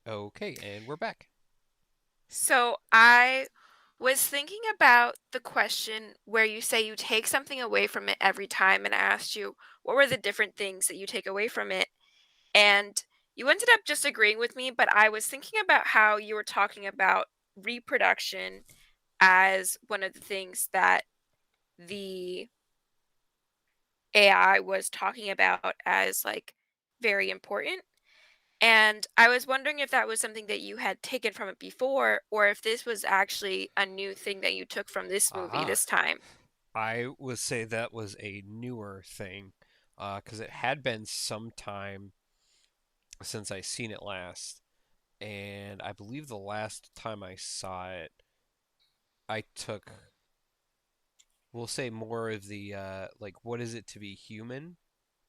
Okay, and we're back. So I was thinking about the question where you say you take something away from it every time, and I asked you what were the different things that you take away from it, and you ended up just agreeing with me, but I was thinking about how you were talking about reproduction as one of the things that the AI was talking about as like very important. And I was wondering if that was something that you had taken from it before, or if this was actually a new thing that you took from this movie Ah, this time. I would say that was a newer thing, because it had been some time since I seen it last, and I believe the last time I saw it, I took, we'll say more of the like, what is it to be human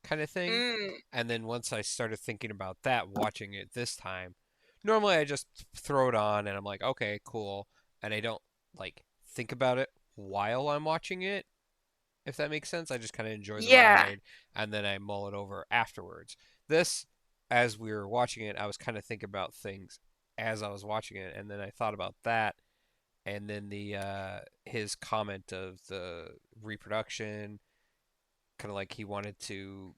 kind of thing, Mm, and then once I started thinking about that, watching it this time, normally I just throw it on and I'm like, okay, cool, and I don't like think about it while I'm watching it, if that makes sense. I just kind of enjoy the yeah. ride and then I mull it over afterwards. This, as we were watching it, I was kind of thinking about things as I was watching it, and then I thought about that, and then the his comment of the reproduction, kind of like he wanted to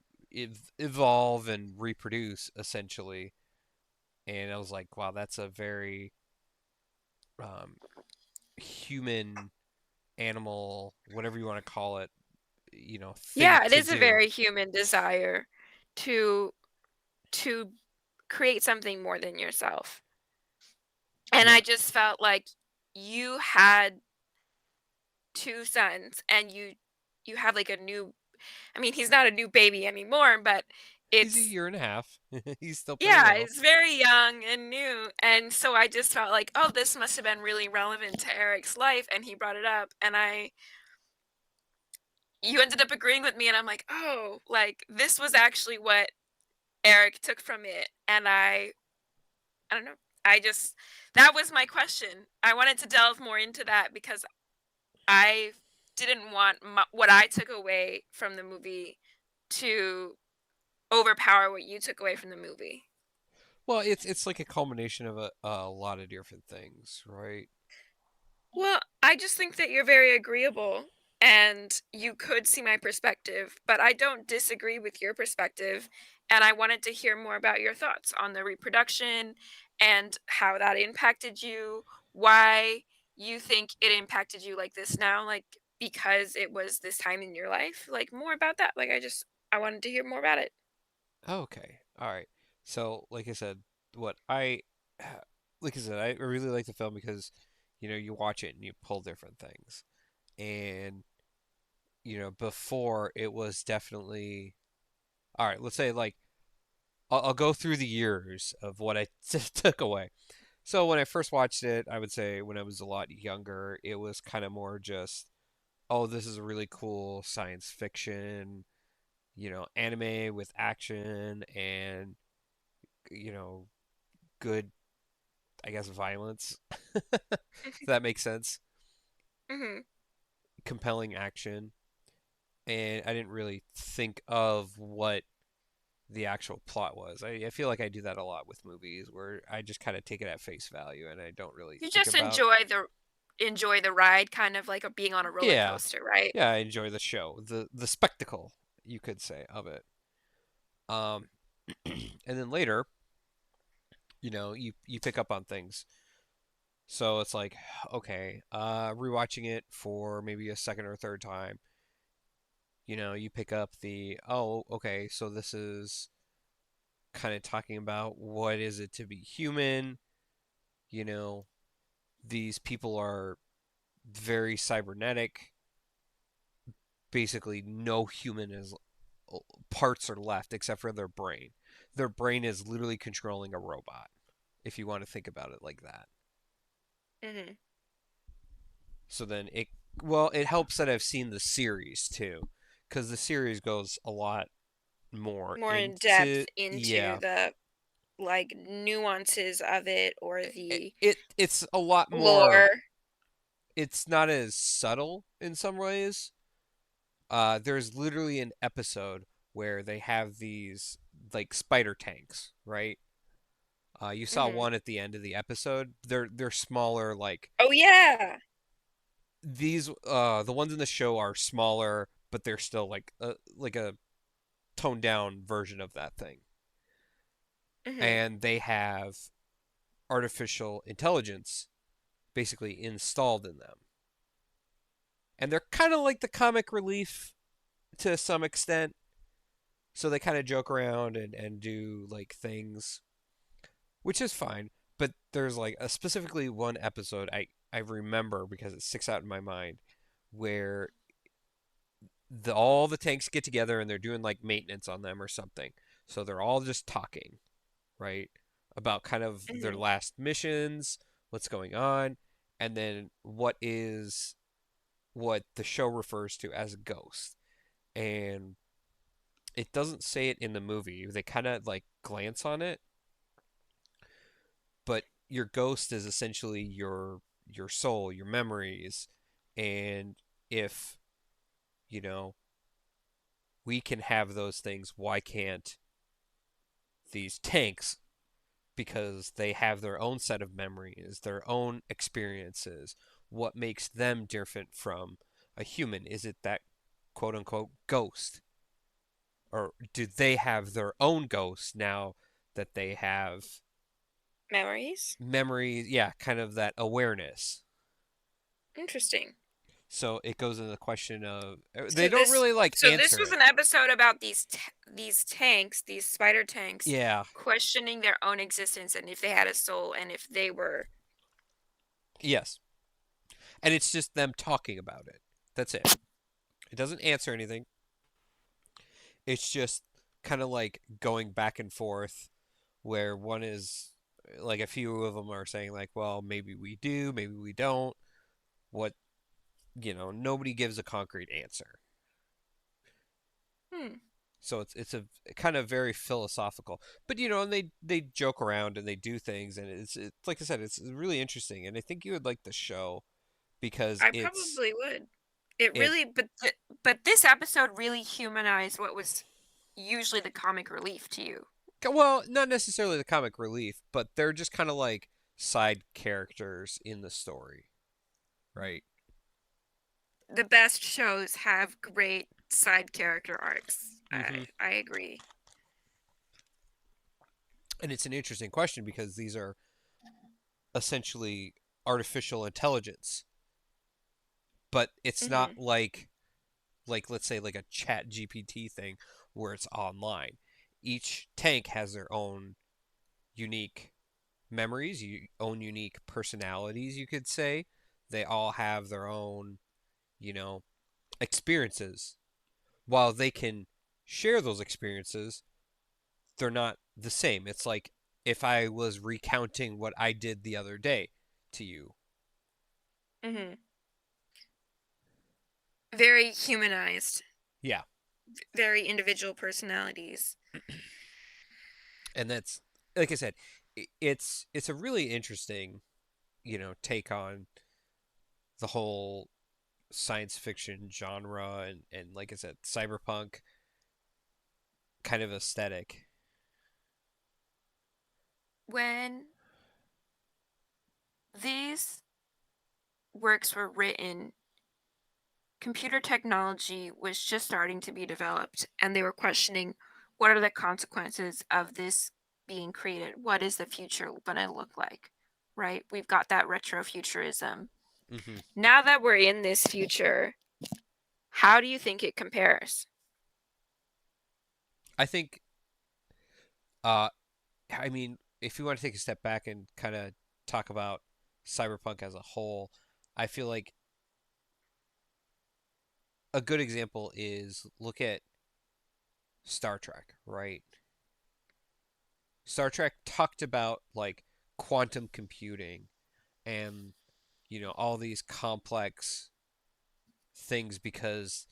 evolve and reproduce essentially, and I was like, wow, that's a very um, human, animal, whatever you want to call it, thing Yeah, it to is a do. very human desire to to create something more than yourself. And I Yeah. just felt like you had 2 sons and you have like a new I mean, he's not a new baby anymore, but He's a it's year and a half. He's still pretty yeah, little. it's very young and new, and so I just felt like, "Oh, this must have been really relevant to Eric's life," and he brought it up, and I you ended up agreeing with me, and I'm like, "Oh, like, this was actually what Eric took from it," and I don't know, I just that was my question. I wanted to delve more into that because I didn't want what I took away from the movie to overpower what you took away from the movie. Well, it's like a culmination of a lot of different things, right? Well, I just think that you're very agreeable and you could see my perspective, but I don't disagree with your perspective. And I wanted to hear more about your thoughts on the reproduction and how that impacted you, why you think it impacted you like this now, like because it was this time in your life. Like more about that. I wanted to hear more about it. Okay. All right. So, like I said, what I like I said, I really like the film because you watch it and you pull different things. And before it was definitely all right, let's say like I'll go through the years of what I took away. So when I first watched it, I would say when I was a lot younger, it was kind of more just, oh, this is a really cool science fiction, anime with action and, you know, good, I guess, violence. If that makes sense. Hmm. Compelling action. And I didn't really think of what the actual plot was. I feel like I do that a lot with movies where I just kind of take it at face value and I don't really You think just about. enjoy the ride, kind of like a being on a roller Yeah. coaster, right? Yeah, I enjoy the show, the spectacle, you could say, of it. Um and then later, you pick up on things. So it's like, okay, rewatching it for maybe a second or third time, you pick up oh, okay, so this is kind of talking about what is it to be human, you know, these people are very cybernetic. Basically, no human is parts are left except for their brain. Their brain is literally controlling a robot, if you want to think about it like that. Hmm. So then it helps that I've seen the series too, because the series goes a lot more More in into, depth into yeah, the like nuances of it or it, the it's a lot more. lore. It's not as subtle in some ways. There's literally an episode where they have these like spider tanks, right? You saw Mhm. one at the end of the episode. They're smaller. Like Oh, yeah. these, the ones in the show are smaller, but they're still like a toned down version of that thing. Mhm. And they have artificial intelligence basically installed in them. And they're kind of like the comic relief to some extent. So they kind of joke around and do like things, which is fine. But there's like a specifically one episode I remember because it sticks out in my mind where all the tanks get together and they're doing like maintenance on them or something. So they're all just talking, right? About kind of their Mhm. last missions, what's going on, and then what the show refers to as a ghost. And it doesn't say it in the movie. They kind of like glance on it, but your ghost is essentially your soul, your memories, and if, you know, we can have those things, why can't these tanks? Because they have their own set of memories, their own experiences. What makes them different from a human? Is it that quote unquote ghost? Or do they have their own ghost now that they have Memories? memories? Yeah, kind of that awareness. Interesting. So it goes into the question of they So don't this really like so this answer was it. an episode about these tanks, these spider tanks, Yeah, questioning their own existence and if they had a soul and if they were. yes. And it's just them talking about it. That's it. It doesn't answer anything. It's just kind of like going back and forth where one is like a few of them are saying like, well, maybe we do, maybe we don't. What, nobody gives a concrete answer. Hmm. So it's a kind of very philosophical. But and they joke around and they do things and it's like I said, it's really interesting and I think you would like the show because I probably would. It it really but this episode really humanized what was usually the comic relief to you. well, not necessarily the comic relief, but they're just kind of like side characters in the story, right? The best shows have great side character arcs. Mm-hmm. I agree. And it's an interesting question because these are essentially artificial intelligence, but it's not Mhm. like let's say like a chat GPT thing where it's online. Each tank has their own unique memories, own unique personalities, you could say. They all have their own, you know, experiences. While they can share those experiences, they're not the same. It's like if I was recounting what I did the other day to you. Mhm. Very humanized, Yeah. very individual personalities. And that's like I said, it's a really interesting, take on the whole science fiction genre and like I said, cyberpunk kind of aesthetic. When these works were written, computer technology was just starting to be developed, and they were questioning what are the consequences of this being created? What is the future going to look like? Right? We've got that retrofuturism. Hmm. Now that we're in this future, how do you think it compares? I think, uh, I mean, if you want to take a step back and kind of talk about cyberpunk as a whole, I feel like a good example is look at Star Trek, right? Star Trek talked about like quantum computing and all these complex things because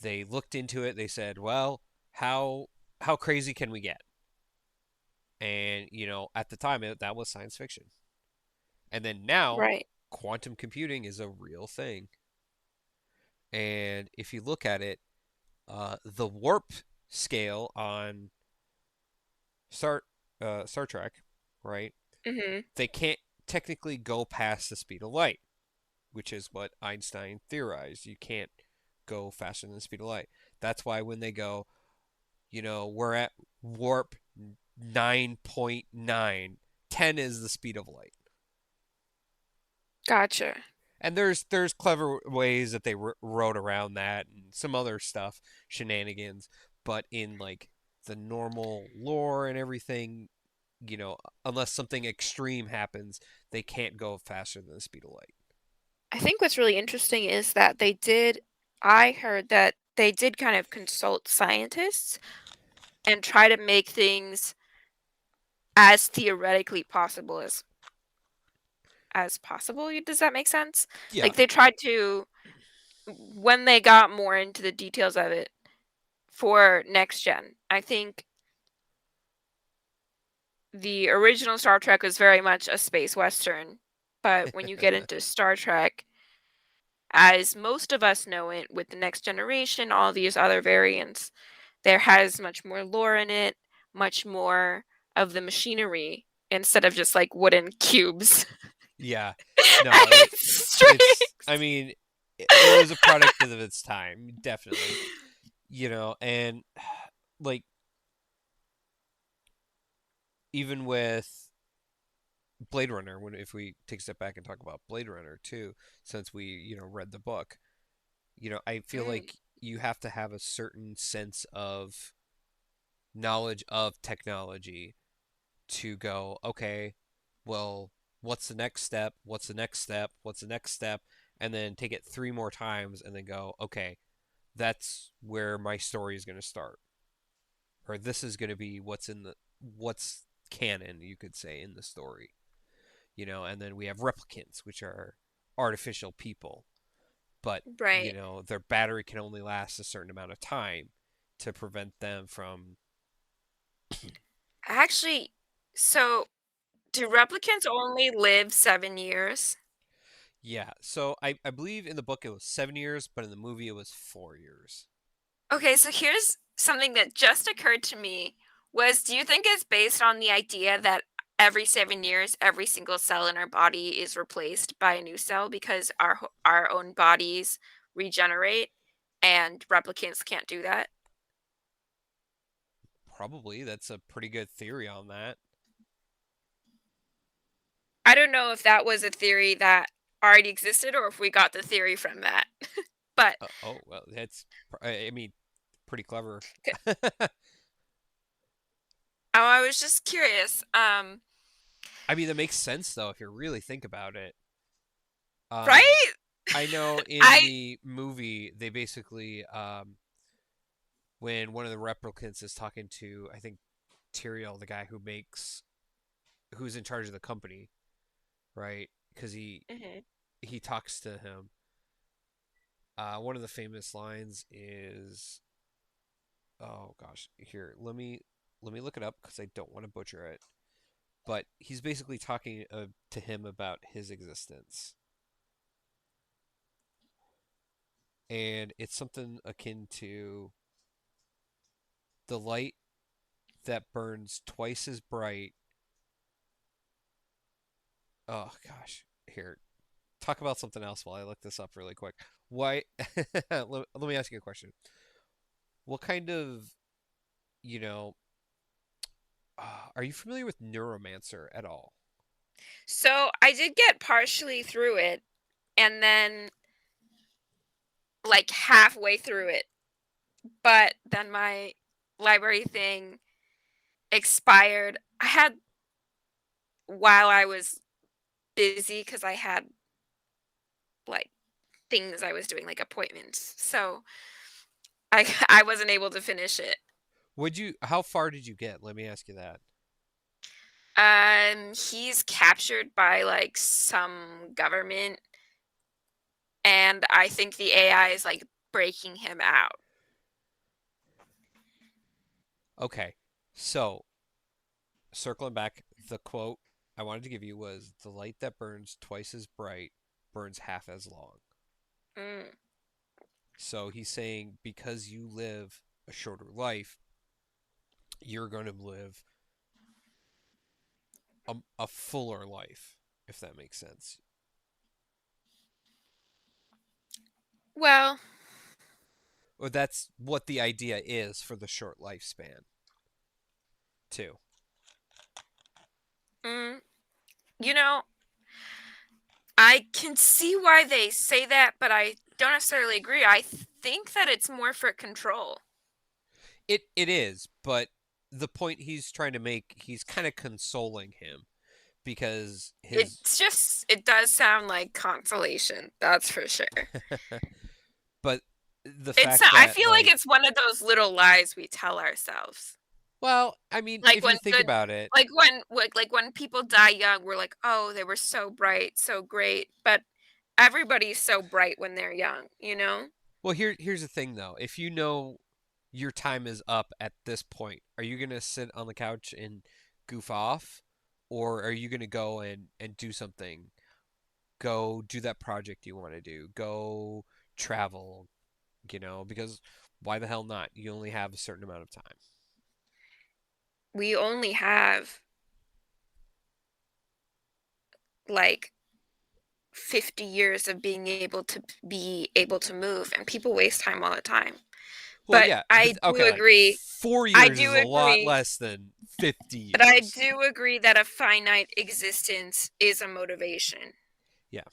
they looked into it. They said, well, how crazy can we get? And at the time that was science fiction. And then now Right. quantum computing is a real thing. And if you look at it, the warp scale on Star Trek. right? Mhm. They can't technically go past the speed of light, which is what Einstein theorized. You can't go faster than the speed of light. That's why when they go, we're at warp 9.9, 10 is the speed of light. Gotcha. And there's clever ways that they wrote around that and some other stuff, shenanigans, but in like the normal lore and everything, unless something extreme happens, they can't go faster than the speed of light. I think what's really interesting is that I heard that they did kind of consult scientists and try to make things as theoretically possible as possible. Does that make sense? Yeah, Like they tried to when they got more into the details of it for next gen. I think the original Star Trek was very much a space western, but when you get into Star Trek, as most of us know it, with the next generation, all these other variants, there has much more lore in it, much more of the machinery instead of just like wooden cubes yeah. No, and strings. I mean, it was a product of its time, definitely. And like even with Blade Runner, when if we take a step back and talk about Blade Runner too, since we read the book, I feel Mm, like you have to have a certain sense of knowledge of technology to go, okay, well, what's the next step? What's the next step? What's the next step? And then take it three more times and then go, okay, that's where my story is going to start. Or this is going to be what's canon, you could say, in the story. And then we have replicants, which are artificial people, but right. their battery can only last a certain amount of time to prevent them from. Actually, so do replicants only live 7 years? Yeah, so I believe in the book it was 7 years, but in the movie it was 4 years. Okay, so here's something that just occurred to me was do you think it's based on the idea that every 7 years, every single cell in our body is replaced by a new cell because our own bodies regenerate and replicants can't do that? Probably that's a pretty good theory on that. I don't know if that was a theory that already existed or if we got the theory from that. But Oh well, that's I mean pretty clever. c- oh, I was just curious. I mean that makes sense though if you really think about it. Um, Right? I know in I the movie they basically when one of the replicants is talking to I think Tyrael, the guy who's in charge of the company, right? Because Mhm. he talks to him. One of the famous lines is, oh gosh, here let me look it up because I don't want to butcher it. But he's basically talking to him about his existence, and it's something akin to the light that burns twice as bright. Oh gosh, here, talk about something else while I look this up really quick. Why? Let me ask you a question. What kind of, you know, are you familiar with Neuromancer at all? So I did get partially through it, and then like halfway through it, but then my library thing expired. I had while I was busy because I had like things I was doing, like appointments. So I I wasn't able to finish it. How far did you get? Let me ask you that. He's captured by like some government, and I think the AI is like breaking him out. Okay, so circling back, the quote I wanted to give you was the light that burns twice as bright burns half as long. Mm, So he's saying because you live a shorter life, you're going to live a fuller life, if that makes sense. Well, Or that's what the idea is for the short lifespan, too. mm, you know, I can see why they say that, but I don't necessarily agree. I think that it's more for control. It is, but the point he's trying to make, he's kind of consoling him because his It's just, it does sound like consolation. That's for sure. but the It's, fact I that, feel like like, it's one of those little lies we tell ourselves. well, I mean, Like if when you think good, about it, like when people die young, we're like, oh, they were so bright, so great. But everybody's so bright when they're young, you know? well, here's the thing though. If you know your time is up at this point, are you gonna sit on the couch and goof off, or are you gonna go and do something? Go do that project you want to do. Go travel, because why the hell not? You only have a certain amount of time. We only have like 50 years of being able to move, and people waste time all the time. Well, But yeah, I but do okay, like agree. four I years is do a lot agree. less than 50 But I years. do agree that a finite existence is a motivation. Yeah.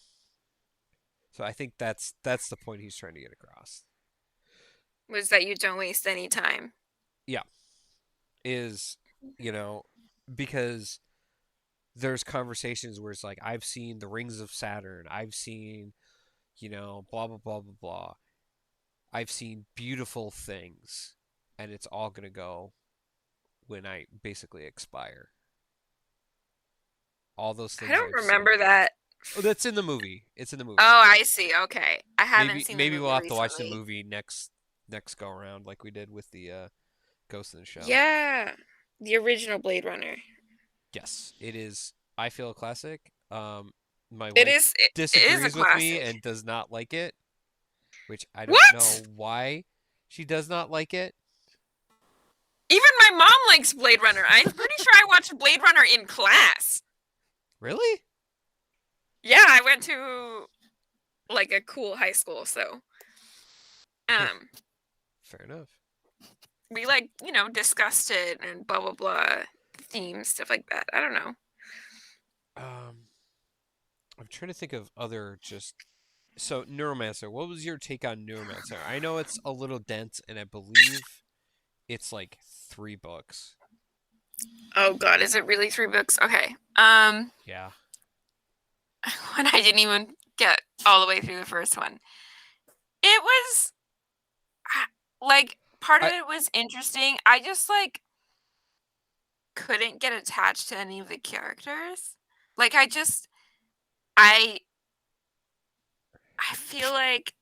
So I think that's the point he's trying to get across. Was that you don't waste any time. Yeah, is you know because there's conversations where it's like I've seen the rings of Saturn, I've seen blah blah blah blah blah. I've seen beautiful things, and it's all gonna go when I basically expire. All those I things don't I've seen. remember that. Oh, that's in the movie. It's in the movie. Oh, I see. Okay. I haven't Maybe seen the maybe we'll movie have to watch the recently. movie next go around like we did with the Ghost in the Shell. Yeah. The original Blade Runner. Yes, it is. I feel a classic. My It wife is it is a disagrees with me classic. and does not like it, which I don't know What? why she does not like it. Even my mom likes Blade Runner. I'm pretty sure I watched Blade Runner in class. Really? Yeah, I went to like a cool high school, so Huh, um fair enough. we like, discussed it and blah blah blah themes, stuff like that. I don't know. Um, I'm trying to think of other just so Neuromancer. What was your take on Neuromancer? I know it's a little dense, and I believe it's like 3 books. Oh god, is it really 3 books? Okay. Yeah. When I didn't even get all the way through the first one. It was like part of I it was interesting. I just like couldn't get attached to any of the characters. Like I I feel like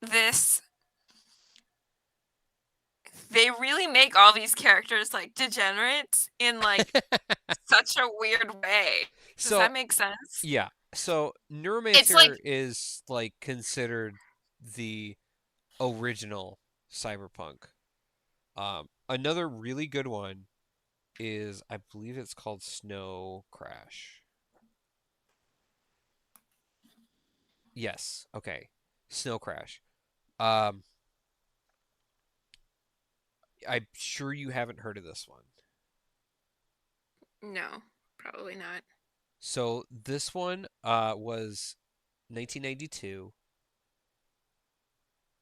this they really make all these characters like degenerates in like such a weird way. Does so that make sense? yeah. So It's like Neuromancer is like considered the original Cyberpunk. Another really good one is I believe it's called Snow Crash. Yes. Okay. Snow Crash. Um, I'm sure you haven't heard of this one. no, probably not. So this one was 1992.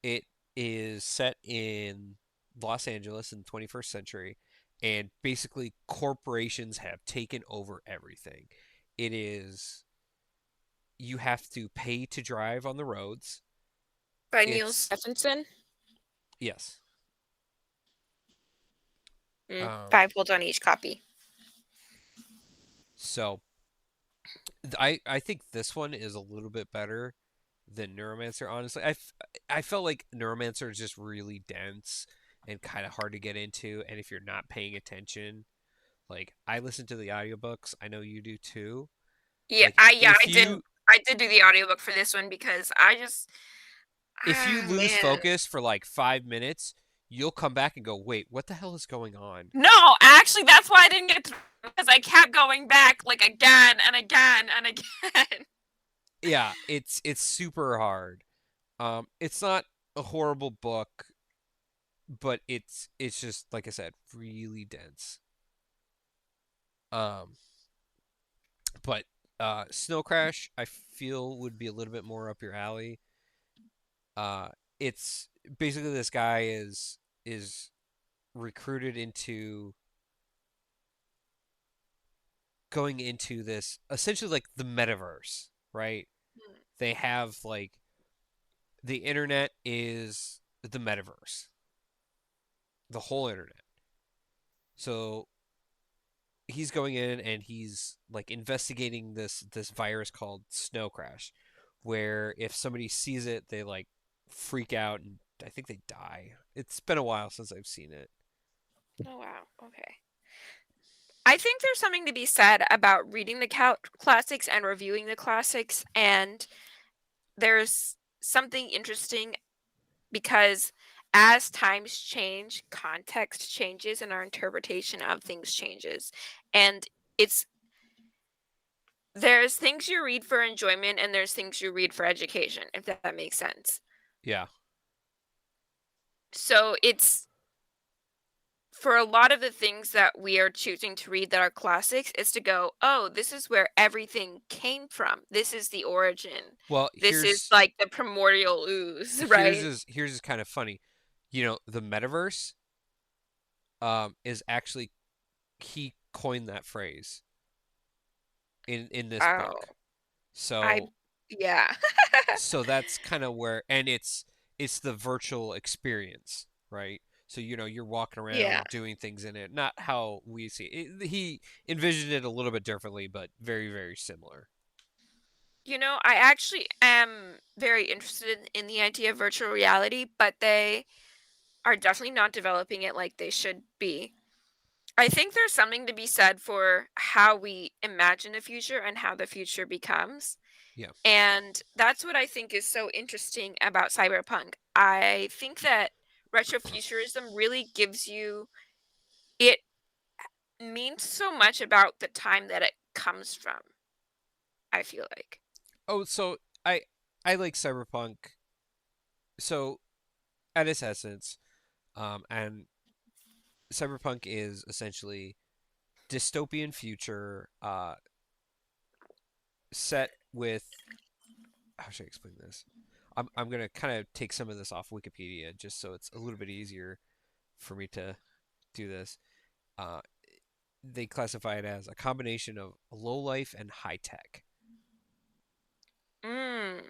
It is set in Los Angeles in the 21st century, and basically corporations have taken over everything. It is you have to pay to drive on the roads. By Neil It's Stephenson. yes. Um, 5 on each copy. so I think this one is a little bit better than Neuromancer. Honestly, I felt like Neuromancer is just really dense and kind of hard to get into, and if you're not paying attention, like I listen to the audiobooks. I know you do too. Yeah, Like if you I did do the audiobook for this one because I just if you ah lose man. focus for like 5 minutes, you'll come back and go, wait, what the hell is going on? No, actually, that's why I didn't get to, because I kept going back like again and again and again. Yeah, it's super hard. It's not a horrible book, but it's just like I said, really dense. Um, but Snow Crash, I feel would be a little bit more up your alley. Uh, it's basically this guy is recruited into going into this essentially like the metaverse, right? They have like the internet is the metaverse, the whole internet. So he's going in and he's like investigating this virus called Snow Crash, where if somebody sees it, they like freak out and I think they die. It's been a while since I've seen it. Oh wow. Okay. I think there's something to be said about reading the classics and reviewing the classics, and there's something interesting because as times change, context changes and our interpretation of things changes. And it's there's things you read for enjoyment and there's things you read for education, if that makes sense. Yeah. So it's for a lot of the things that we are choosing to read that are classics is to go, oh, this is where everything came from. This is the origin. Well, This is here's like the primordial ooze, here's right? is here's is kind of funny. The metaverse is actually he coined that phrase in this Oh, book. I, So yeah. so that's kind of where and it's the virtual experience, right? So you're walking Yeah. around doing things in it, not how we see it. He envisioned it a little bit differently, but very very similar. I actually am very interested in the idea of virtual reality, but they are definitely not developing it like they should be. I think there's something to be said for how we imagine the future and how the future becomes. Yeah. And that's what I think is so interesting about cyberpunk. I think that retrofuturism really gives you it means so much about the time that it comes from, I feel like. Oh, so I like cyberpunk. So at its essence, and cyberpunk is essentially dystopian future, set with how should I explain this? I'm gonna kind of take some of this off Wikipedia just so it's a little bit easier for me to do this. Uh, they classify it as a combination of low life and high tech. Mm,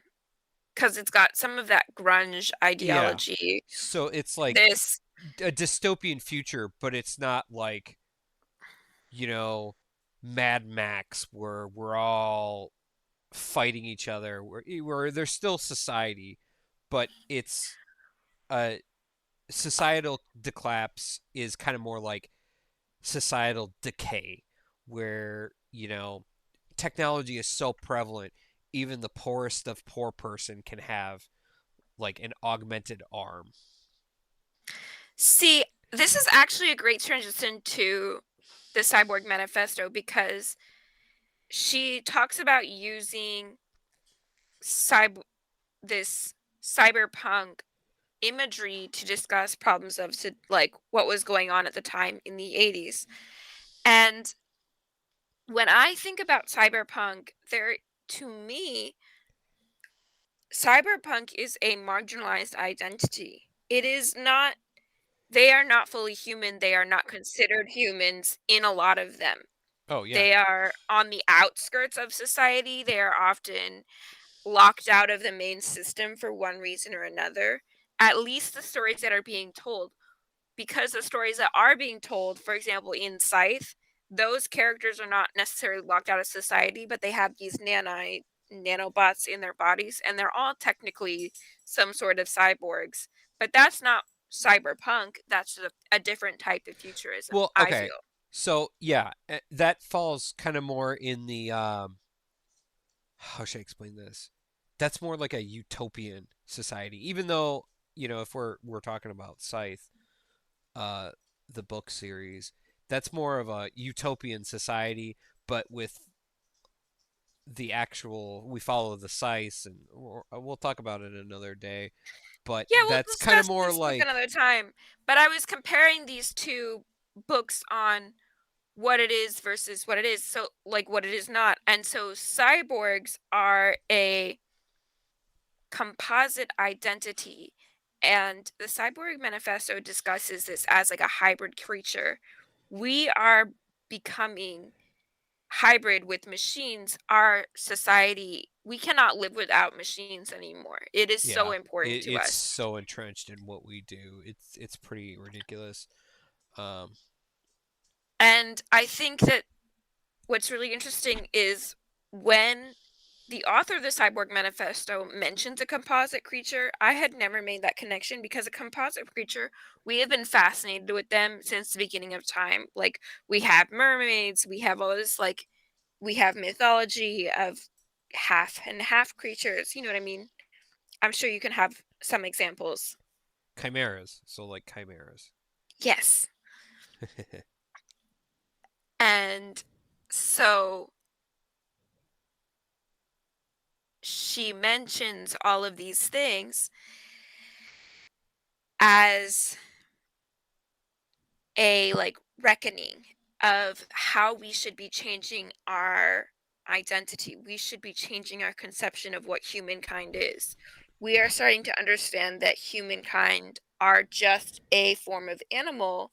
because it's got some of that grunge Yeah. ideology. So it's like This a dystopian future, but it's not like, you know, Mad Max where we're all fighting each other, where there's still society, but it's a societal collapse is kind of more like societal decay, where, technology is so prevalent, even the poorest of poor person can have like an augmented arm. See, this is actually a great transition to the Cyborg Manifesto because she talks about using cyber this cyberpunk imagery to discuss problems of like what was going on at the time in the 80s. And when I think about cyberpunk, there to me, cyberpunk is a marginalized identity. It is not they are not fully human, they are not considered humans in a lot of them. Oh yeah. They are on the outskirts of society, they are often locked out of the main system for one reason or another. At least the stories that are being told, because the stories that are being told, for example, in Scythe, those characters are not necessarily locked out of society, but they have these nanobots in their bodies, and they're all technically some sort of cyborgs. But that's not cyberpunk. That's a different type of futurism, Well, I okay. feel. So yeah, that falls kind of more in the how should I explain this? That's more like a utopian society. Even though, if we're talking about Scythe, uh, the book series. That's more of a utopian society, but with the actual we follow the Sice, and we'll talk about it another day. But Yeah, we'll that's kind of discuss more this book like another time. But I was comparing these two books on what it is versus what it is. So, like, what it is not. And so, cyborgs are a composite identity. And the Cyborg Manifesto discusses this as like a hybrid creature. We are becoming hybrid with machines. Our society, we cannot live without machines anymore. It is so yeah, important to it's us. so entrenched in what we do. It's pretty ridiculous. Um, And I think that what's really interesting is when the author of the Cyborg Manifesto mentions a composite creature, I had never made that connection because a composite creature, we have been fascinated with them since the beginning of time. Like, we have mermaids, we have all this, like, we have mythology of half and half creatures. You know what I mean? I'm sure you can have some examples. chimeras, so like chimeras. Yes. And so she mentions all of these things as a like reckoning of how we should be changing our identity. We should be changing our conception of what humankind is. We are starting to understand that humankind are just a form of animal,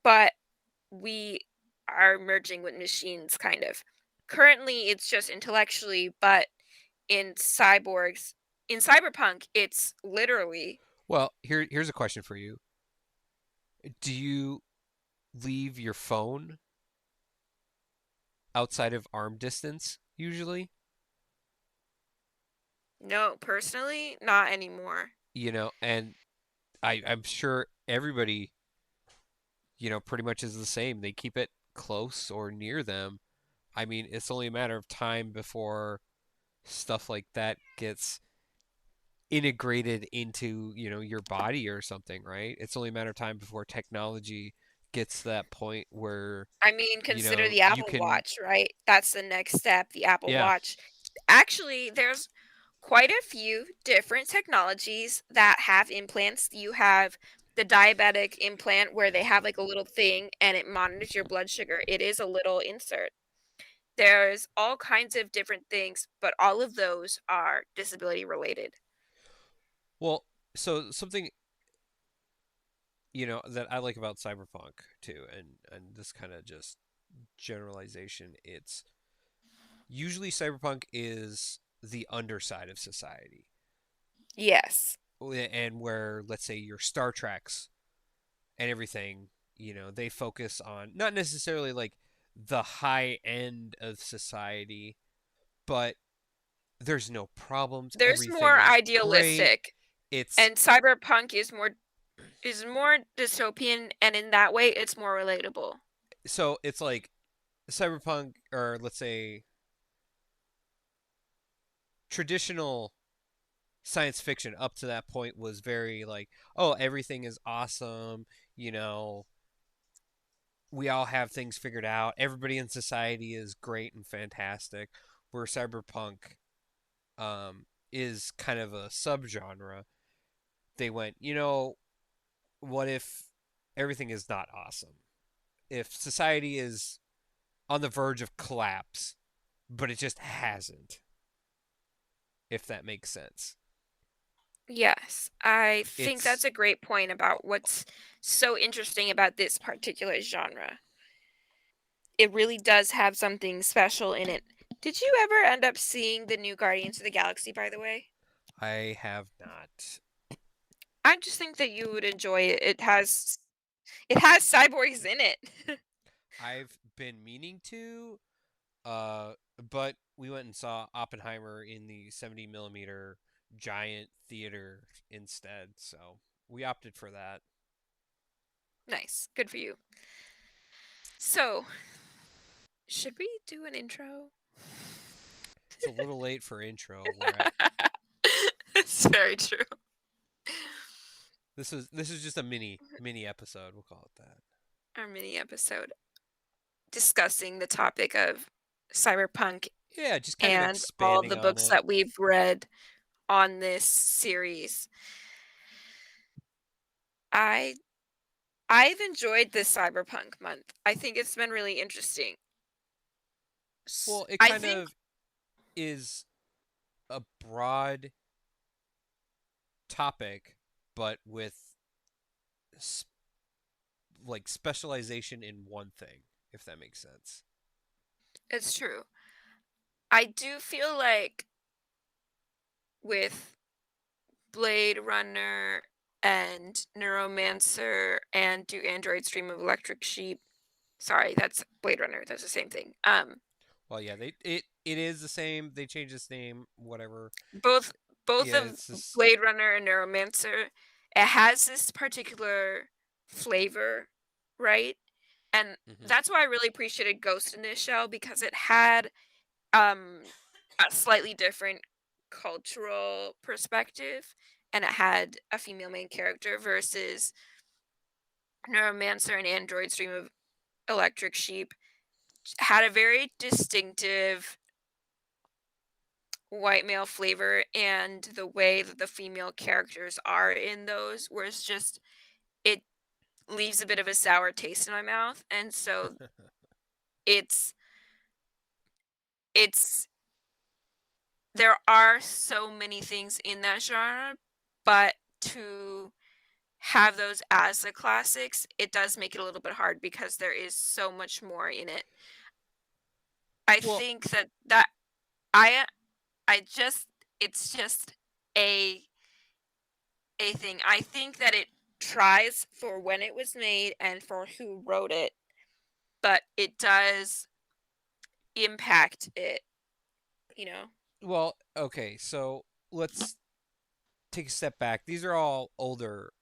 but we are merging with machines kind of. Currently it's just intellectually, but in cyborgs in cyberpunk it's literally. Well, here's a question for you. Do you leave your phone outside of arm distance usually? No, personally, not anymore. And I'm sure everybody, pretty much is the same. They keep it close or near them. I mean, it's only a matter of time before stuff like that gets integrated into, your body or something, right? It's only a matter of time before technology gets to that point where, I mean, consider the you Apple can, Watch, right? That's the next step, the Apple yeah. Watch. Actually, there's quite a few different technologies that have implants. You have the diabetic implant where they have like a little thing and it monitors your blood sugar. It is a little insert. There's all kinds of different things, but all of those are disability related. Well, so something, that I like about cyberpunk too, and this kind of just generalization, it's usually cyberpunk is the underside of society, Yes. and where, let's say, your Star Treks and everything, they focus on not necessarily like the high end of society, but there's no problems, There's everything more is great. idealistic, It's and cyberpunk is more dystopian, and in that way it's more relatable. so it's like cyberpunk, or let's say traditional science fiction up to that point was very like, oh, everything is awesome, you know, we all have things figured out. Everybody in society is great and fantastic. Where cyberpunk is kind of a subgenre. They went, what if everything is not awesome? If society is on the verge of collapse, but it just hasn't, if that makes sense. Yes, I think It's that's a great point about what's so interesting about this particular genre. It really does have something special in it. Did you ever end up seeing the new Guardians of the Galaxy, by the way? I have not. I just think that you would enjoy it. It has cyborgs in it. I've been meaning to, uh, but we went and saw Oppenheimer in the 70 millimeter giant theater instead, so we opted for that. Nice. Good for you. So, should we do an intro? It's a little late for intro. We're at It's very true. This is just a mini episode. We'll call it that. Our mini episode discussing the topic of cyberpunk Yeah, just kind of and all expanding the on books it. that we've read on this series. I I've enjoyed this cyberpunk month. I think it's been really interesting. Well, it I kind think of is a broad topic, but with like specialization in one thing, if that makes sense. it's true. I do feel like with Blade Runner and Neuromancer and Do Androids Dream of Electric Sheep. Sorry, that's Blade Runner. That's the same thing. Well, yeah, it is the same. They changed its name, whatever. Both both Yeah, of it's just. Blade Runner and Neuromancer, it has this particular flavor, right? And Mhm. that's why I really appreciated Ghost in this show because it had um a slightly different cultural perspective and it had a female main character versus Neuromancer and Android's Dream of Electric Sheep had a very distinctive white male flavor and the way that the female characters are in those was just it leaves a bit of a sour taste in my mouth and so it's it's there are so many things in that genre but to have those as the classics it does make it a little bit hard because there is so much more in it. I Well, think that I I just it's just a a thing. I think that it tries for when it was made and for who wrote it, but it does impact it, you know? okay. So let's take a step back. These are all older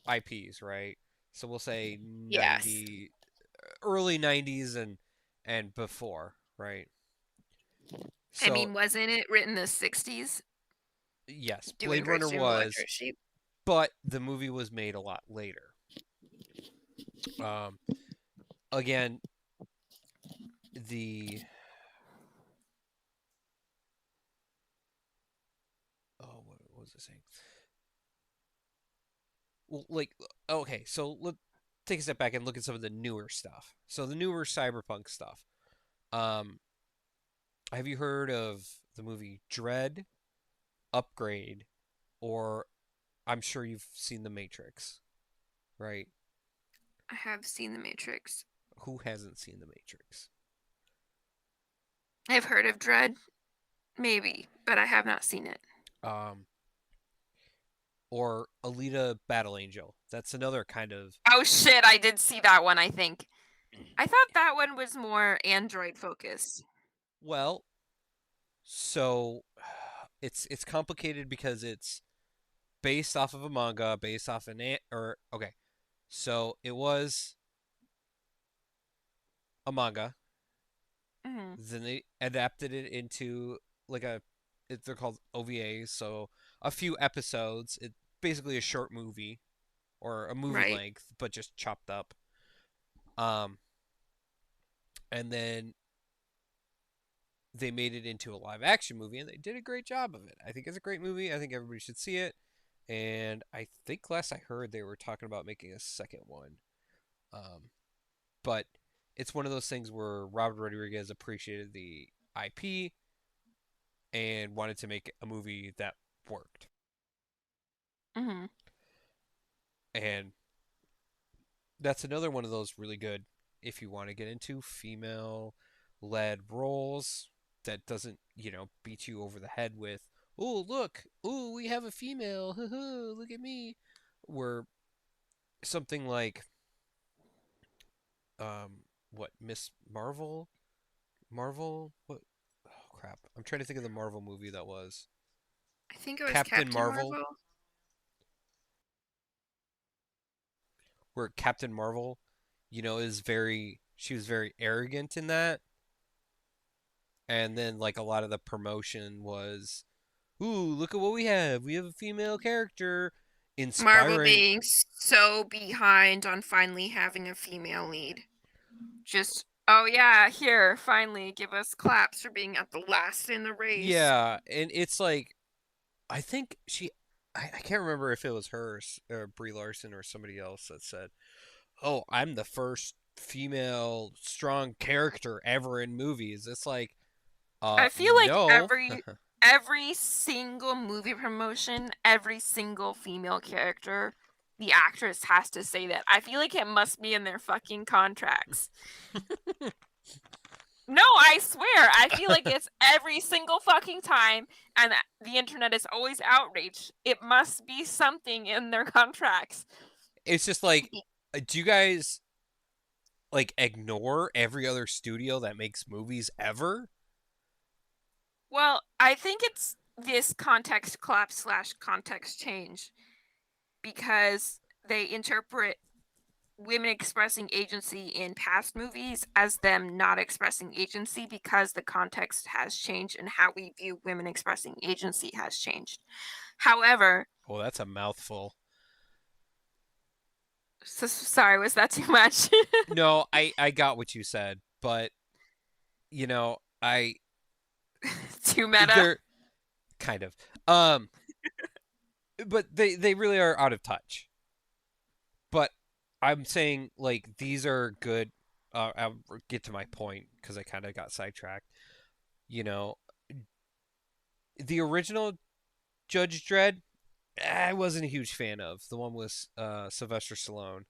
IPs, right? So we'll say Yes. early 90s and before, right? I So mean, wasn't it written in the 60s? yes, Doing Blade Great Runner Stream of was, Electric Sheep? but the movie was made a lot later. Um, again, the what was I saying? Well, like, okay, so let's take a step back and look at some of the newer stuff. So the newer cyberpunk stuff. Um, have you heard of the movie Dread, Upgrade, or I'm sure you've seen The Matrix, right? I have seen The Matrix. Who hasn't seen The Matrix? I've heard of Dread, maybe, but I have not seen it. Um, or Alita Battle Angel. That's another kind of. Oh shit, I did see that one, I think. I thought that one was more Android focused. Well, so it's complicated because it's based off of a manga, based off or okay. So it was a manga. Mhm. Then they adapted it into like they're called OVAs, so a few episodes. It's basically a short movie or a movie Right. length, but just chopped up. Um, and then they made it into a live action movie, and they did a great job of it. I think it's a great movie. I think everybody should see it. And I think last I heard they were talking about making a second one. Um, but it's one of those things where Robert Rodriguez appreciated the IP and wanted to make a movie that worked. Mhm. And that's another one of those really good if you want to get into female led roles that doesn't, beat you over the head with, oh, look, oh, we have a female, look at me. Where something like, what, Miss Marvel? Marvel? What? Oh, crap. I'm trying to think of the Marvel movie that was. I think it was Captain Captain Marvel, Marvel. where Captain Marvel, she was very arrogant in that. And then, like, a lot of the promotion was, ooh, look at what we have. We have a female character Marvel inspiring. being so behind on finally having a female lead. Just, oh yeah, here, finally, give us claps for being at the last in the race. Yeah, and it's like I think I can't remember if it was her or Brie Larson or somebody else that said, "Oh, I'm the first female strong character ever in movies." It's like, I feel like no. every single movie promotion, every single female character, the actress has to say that. I feel like it must be in their fucking contracts. No, I swear. I feel like it's every single fucking time, and the internet is always outraged. It must be something in their contracts. It's just like, do you guys like ignore every other studio that makes movies ever? Well, I think it's this context collapse slash context change because they interpret women expressing agency in past movies as them not expressing agency because the context has changed and how we view women expressing agency has changed. However, Oh, that's a mouthful. sorry, was that too much? No, I got what you said, but I Too meta? they're kind of um but they really are out of touch. But I'm saying like these are good. I'll get to my point because I kind of got sidetracked. You know, the original Judge Dredd, I wasn't a huge fan of. The one with Sylvester Stallone.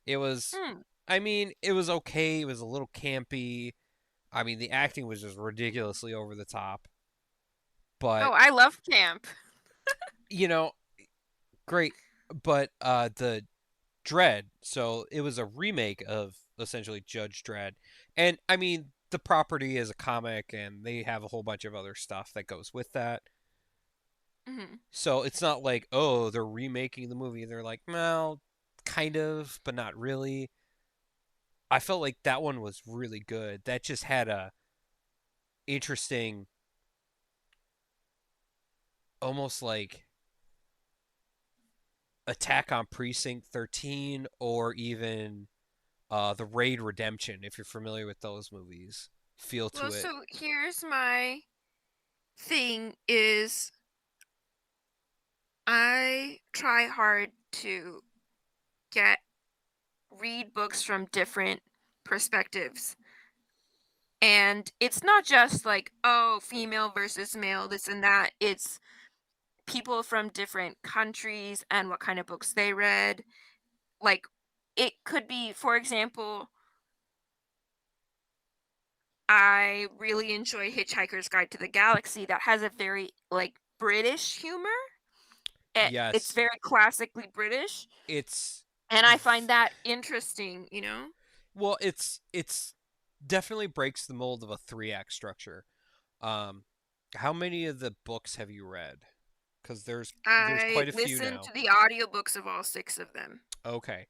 It was, Hmm. I mean, it was okay. It was a little campy. I mean, the acting was just ridiculously over the top. Oh, But I love camp. you know, great. But the Dredd. So it was a remake of essentially Judge Dredd. And I mean, the property is a comic and they have a whole bunch of other stuff that goes with that. Hmm. So it's not like, oh, they're remaking the movie. They're like, well, kind of, but not really. I felt like that one was really good. That just had a interesting, almost like Attack on Precinct 13 or even the Raid Redemption, if you're familiar with those movies, feel Well, to it. so here's my thing is I try hard to get read books from different perspectives. And it's not just like, oh, female versus male, this and that. It's people from different countries and what kind of books they read. Like, it could be, for example, I really enjoy Hitchhiker's Guide to the Galaxy that has a very, like, British humor. It's Yes, very classically British, it's and I find that interesting, you know? well, it's definitely breaks the mold of a three act structure. Um, how many of the books have you read? Because there's I quite a few listened now. to the audiobooks of all 6 of them. Okay,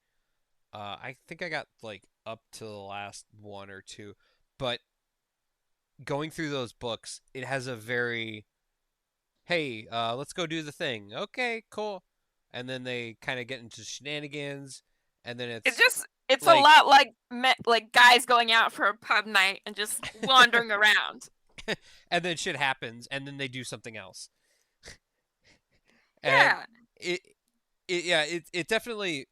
I think I got like up to the last one or two, but going through those books, it has a very hey, let's go do the thing. Okay, cool, and then they kind of get into shenanigans, and then it's It's a like lot like like guys going out for a pub night and just wandering around. and then shit happens, and then they do something else, and Yeah. it, yeah, it definitely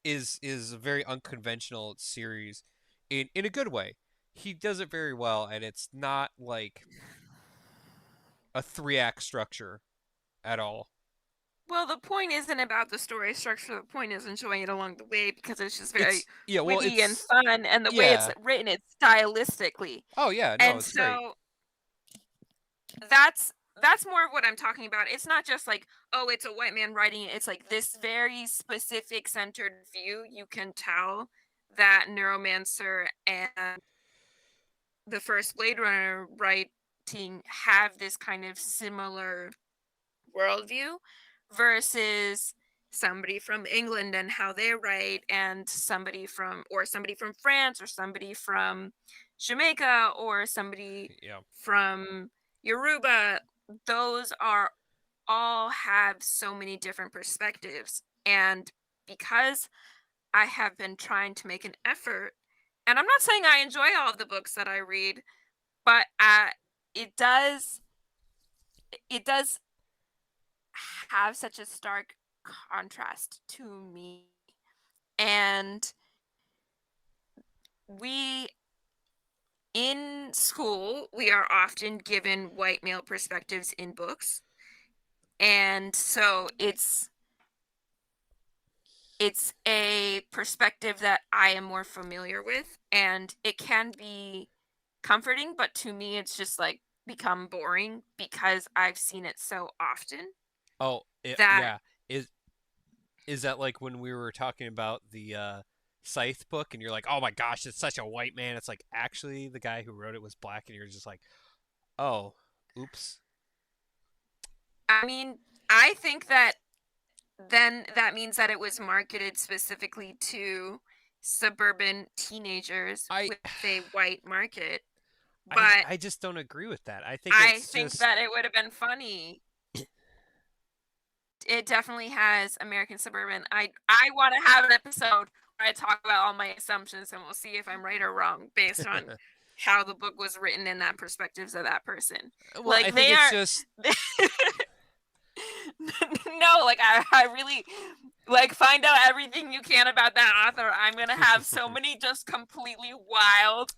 is a very unconventional series, in a good way. He does it very well, and it's not like a three act structure at all. Well, the point isn't about the story structure, the point is enjoying it along the way because it's just very It's yeah, well, witty and it's fun, and the way it's yeah. written, it's stylistically. Oh yeah, no, And it's great. so that's more of what I'm talking about. It's not just like, oh, it's a white man writing it. It's like this very specific centered view. You can tell that Neuromancer and the first Blade Runner writing have this kind of similar worldview versus somebody from England and how they write and somebody from France or somebody from Jamaica or somebody Yeah. from Yoruba. Those are all have so many different perspectives. And because I have been trying to make an effort, and I'm not saying I enjoy all of the books that I read, but it does it does have such a stark contrast to me. And we in school, we are often given white male perspectives in books. And so it's a perspective that I am more familiar with, and it can be comforting, but to me it's just like become boring because I've seen it so often Oh, that yeah. Is that like when we were talking about the Scythe book, and you're like, oh my gosh, it's such a white man. It's like actually the guy who wrote it was black, and you're just like, oh, oops. I mean, I think that then that means that it was marketed specifically to suburban teenagers I with a white market. But I just don't agree with that. I think I it's think just that it would have been funny. It definitely has American Suburban. I wanna have an episode where I talk about all my assumptions, and we'll see if I'm right or wrong based on how the book was written and that perspectives of that person. well, I Like, think they it's are just no, like, I really like, find out everything you can about that author. I'm gonna have so many just completely wild,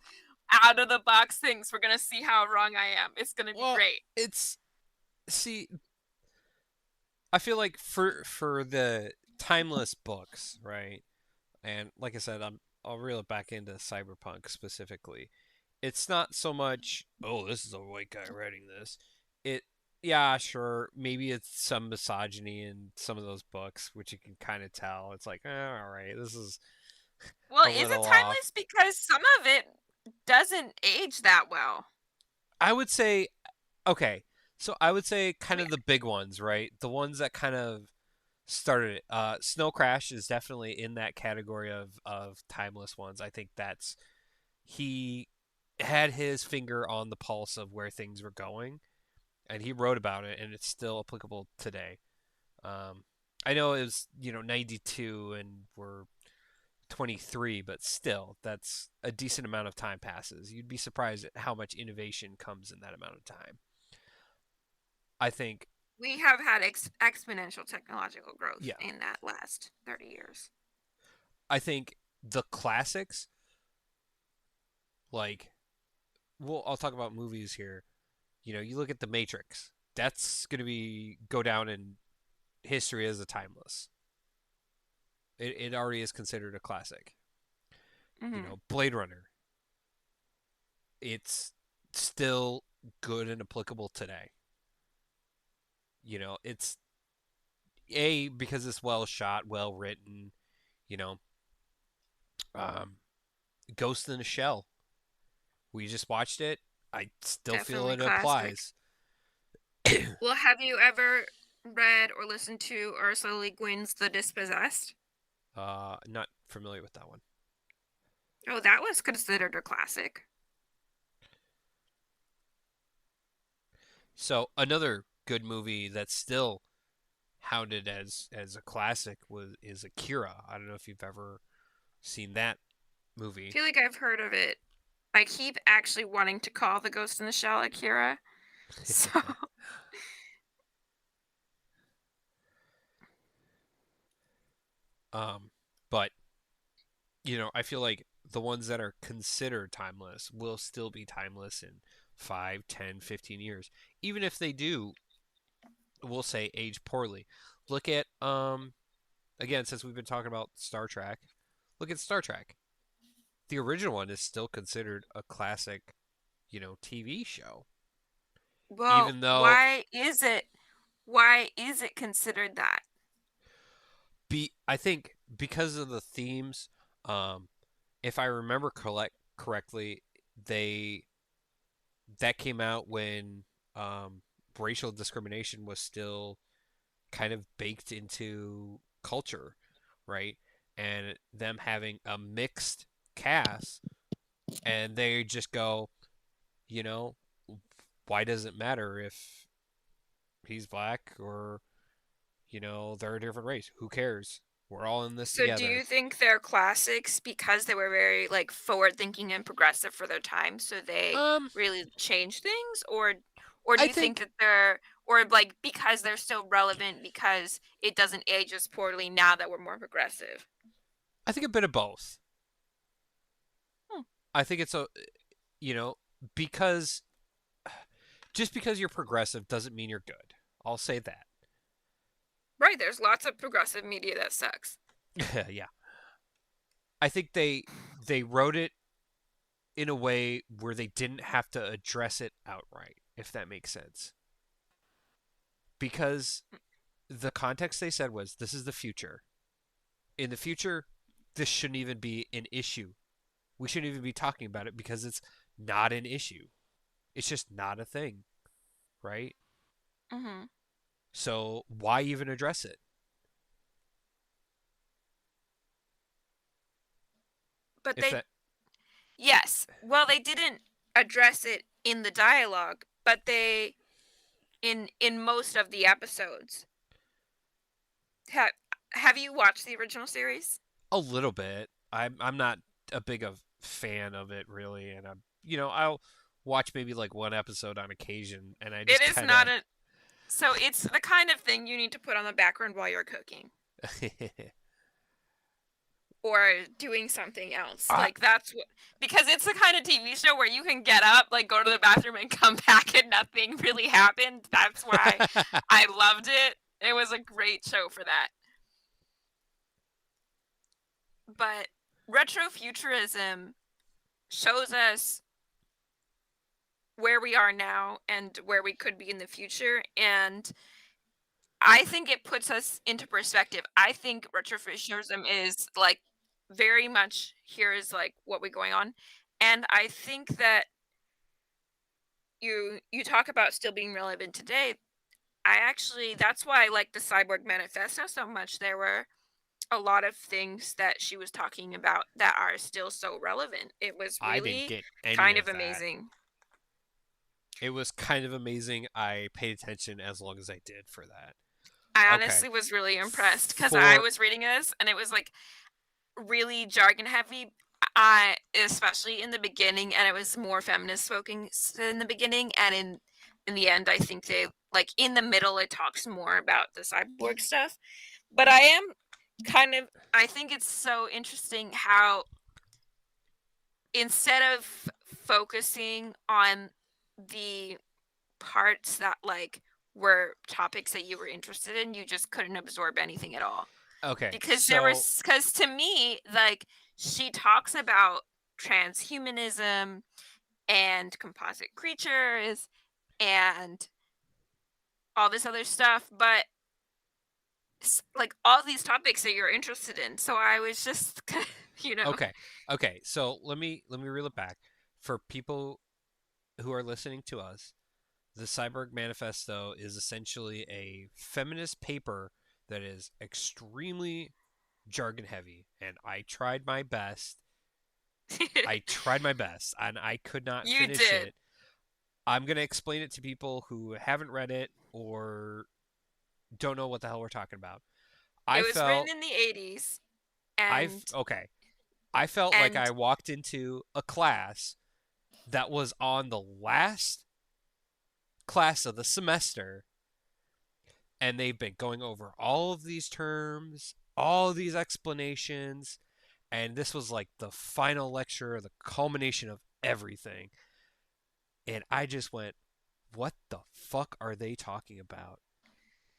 out of the box things. We're gonna see how wrong I am. It's gonna be well, great. it's see, I feel like for the timeless books, right? And like I said, I'll reel it back into Cyberpunk specifically. It's not so much, oh, this is a white guy writing this. It, yeah, sure, maybe it's some misogyny in some of those books, which you can kind of tell. It's like, all right, this is Well, a is it little off. timeless? Because some of it doesn't age that well. I would say, okay, so I would say I kind mean, of the big ones, right? The ones that kind of started it. Snow Crash is definitely in that category of timeless ones. I think that's he had his finger on the pulse of where things were going, and he wrote about it, and it's still applicable today. Um, I know it was 92, and we're 23, but still, that's a decent amount of time passes. You'd be surprised at how much innovation comes in that amount of time. I think, we have had exponential technological growth yeah, in that last 30 years. I think the classics, like, well, I'll talk about movies here. You look at The Matrix. That's going to be go down in history as a timeless. It already is considered a classic. Hmm. Blade Runner. It's still good and applicable today. It's a because it's well shot, well written. You know, um, Ghost in the Shell. We just watched it. I still feel Definitely it classic. applies. Well, have you ever read or listened to Ursula Le Guin's The Dispossessed? Not familiar with that one. Oh, that was considered a classic. So another good movie that's still hounded as a classic was is Akira. I don't know if you've ever seen that I movie. feel like I've heard of it. I keep actually wanting to call The Ghost in the Shell Akira. So, um, but I feel like the ones that are considered timeless will still be timeless in 5, 10, 15 years. Even if they do, we'll say age poorly. Look at again, since we've been talking about Star Trek, look at Star Trek. The original one is still considered a classic, TV show. well, Even though why is it considered that? I think because of the themes, um, if I remember correctly, they that came out when racial discrimination was still kind of baked into culture, right? And them having a mixed cast, and they just go, you know, why does it matter if He's black, or they're a different race. Who cares? We're all in this So do together. you think they're classics because they were very, like, forward-thinking and progressive for their time, so they Um, really changed things? Or do I you think think that they're or, like, because they're still relevant because it doesn't age as poorly now that we're more progressive? I think a bit of both. Hmm. I think it's you know, because just because you're progressive doesn't mean you're good. I'll say that. Right, there's lots of progressive media that sucks. Yeah. I think they wrote it in a way where they didn't have to address it outright, if that makes sense. Because the context they said was this is the future. In the future, this shouldn't even be an issue. We shouldn't even be talking about it because it's not an issue. It's just not a thing, right? Mhm. So why even address it? But If they that yes. Well, they didn't address it in the dialogue, but they in most of the episodes. Ha have you watched the original series? a little bit, I'm not a big of fan of it really, and I'll watch maybe like one episode on occasion, and I It just is kind not of a so it's the kind of thing you need to put on the background while you're cooking or doing something else. I, Like that's what because it's the kind of TV show where you can get up, like go to the bathroom and come back and nothing really happened. That's why I loved it. It was a great show for that. But retrofuturism shows us where we are now and where we could be in the future, and I think it puts us into perspective. I think retrofuturism is, like, very much here is, like, what we're going on, and I think that you talk about still being relevant today. I actually that's why I like the Cyborg Manifesto so much. There were a lot of things that she was talking about that are still so relevant. It was I didn't really get any kind of of that. amazing. It was kind of amazing. I paid attention as long as I did for that. I Okay. honestly was really impressed because I For was reading this and it was, like, really jargon heavy, I especially in the beginning, and it was more feminist focused in the beginning, and in the end, I think they like, in the middle, it talks more about the cyborg stuff, but I am kind of I think it's so interesting how instead of focusing on the parts that, like, were topics that you were interested in, you just couldn't absorb anything at all. okay, Because there so was because to me, like, she talks about transhumanism and composite creatures and all this other stuff, but like all these topics that you're interested in. So I was just, you know, okay, okay, so let me reel it back for people who are listening to us. The Cyborg Manifesto is essentially a feminist paper that is extremely jargon heavy, and I tried my best. I tried my best, and I could not you finish did. it. I'm gonna explain it to people who haven't read it or don't know what the hell we're talking about. I It was written felt in the 80s I've and okay. I felt like I and walked into a class that was on the last class of the semester, and they've been going over all of these terms, all of these explanations, and this was like the final lecture, the culmination of everything. And I just went, what the fuck are they talking about?